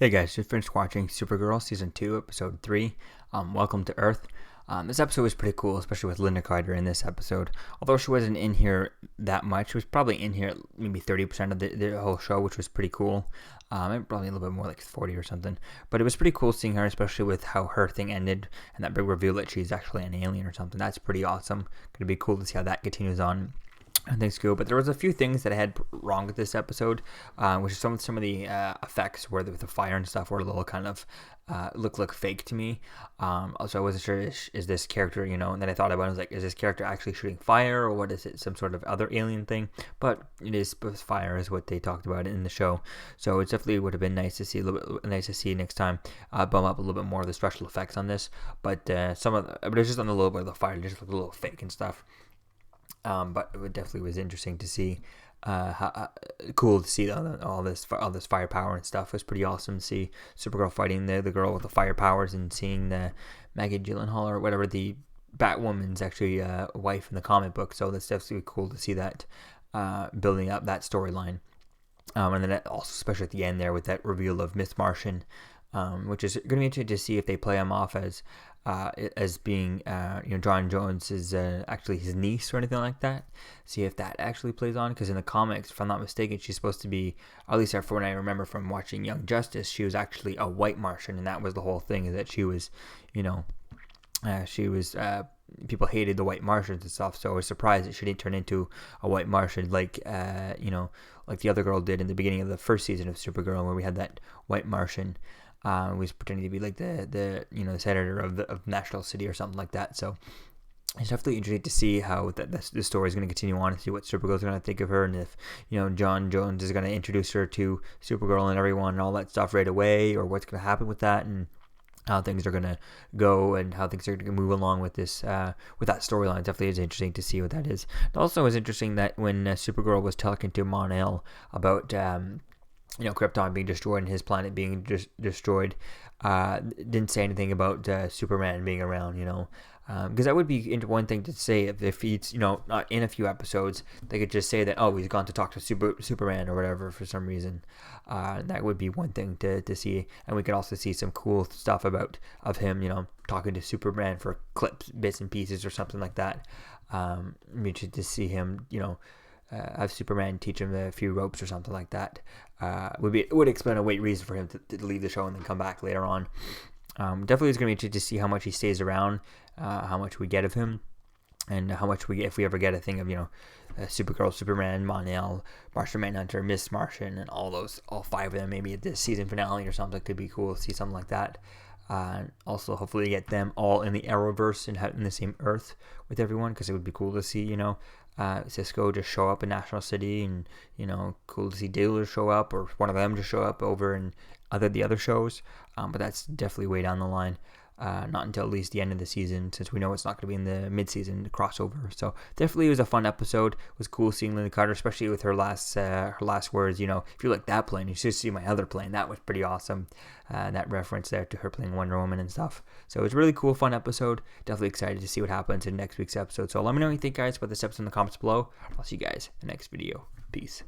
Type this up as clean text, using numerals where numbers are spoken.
Hey guys, just finished watching Supergirl Season 2, Episode 3, Welcome to Earth. This episode was pretty cool, especially with Linda Carter in this episode. Although she wasn't in here that much, she was probably in here maybe 30% of the whole show, which was pretty cool. Probably a little bit more, like 40 or something. But it was pretty cool seeing her, especially with how her thing ended and that big reveal that she's actually an alien or something. That's pretty awesome. Gonna be cool to see how that continues on. And things go, but there was a few things that I had wrong with this episode, which is some of the effects where with the fire and stuff were a little kind of look fake to me. Also, I wasn't sure is this character, and then I thought about it, I was like, is this character actually shooting fire, or what is it, some sort of other alien thing? But it is fire, is what they talked about in the show. So it definitely would have been nice to see next time, bump up a little bit more of the special effects on this. But but it was just on a little bit of the fire, just looked a little fake and stuff. But it definitely was interesting to see, cool to see all this firepower and stuff. It was pretty awesome to see Supergirl fighting the girl with the fire powers, and seeing the Maggie Gyllenhaal or whatever, the Batwoman's actually wife in the comic book. So that's definitely cool to see that building up that storyline. And then also, especially at the end there with that reveal of Miss Martian, which is going to be interesting to see if they play him off as being John Jones is actually his niece or anything like that. See if that actually plays on, because in the comics, if I'm not mistaken, she's supposed to be, at least from what I remember from watching Young Justice, she was actually a white Martian, and that was the whole thing, is that she was, people hated the white Martians and stuff. So I was surprised that she didn't turn into a white Martian like like the other girl did in the beginning of the first season of Supergirl, where we had that white Martian. Was pretending to be like the senator of National City or something like that. So it's definitely interesting to see how the story is going to continue on, and see what Supergirl is going to think of her, and if John Jones is going to introduce her to Supergirl and everyone and all that stuff right away, or what's going to happen with that, and how things are going to go, and how things are going to move along with this with that storyline. Definitely is interesting to see what that is. It also was interesting that when Supergirl was talking to Mon-El about Krypton being destroyed and his planet being destroyed, didn't say anything about Superman being around, because that would be one thing to say if he's, not in a few episodes. They could just say that, oh, he's gone to talk to Superman or whatever for some reason. That would be one thing to see, and we could also see some cool stuff of him, talking to Superman for clips, bits and pieces or something like that. Interested to see him, have Superman teach him a few ropes or something like that. Would explain a reason for him to leave the show and then come back later on. Definitely is going to be interesting to see how much he stays around, how much we get of him, and how much if we ever get a thing of Supergirl, Superman, Mon-El, Martian Manhunter, Miss Martian, and all five of them, maybe at this season finale or something. Could be cool to see something like that. Also, hopefully get them all in the Arrowverse and in the same Earth with everyone, because it would be cool to see, Cisco just show up in National City, and, cool to see Dealer show up, or one of them just show up over in the other shows. But that's definitely way down the line. Not until at least the end of the season, since we know it's not going to be in the mid-season crossover. So definitely it was a fun episode. It was cool seeing Linda Carter, especially with her last words. If you like that plane, you should see my other plane. That was pretty awesome. That reference there to her playing Wonder Woman and stuff. So it was a really cool, fun episode. Definitely excited to see what happens in next week's episode. So let me know what you think, guys, about this episode in the comments below. I'll see you guys in the next video. Peace.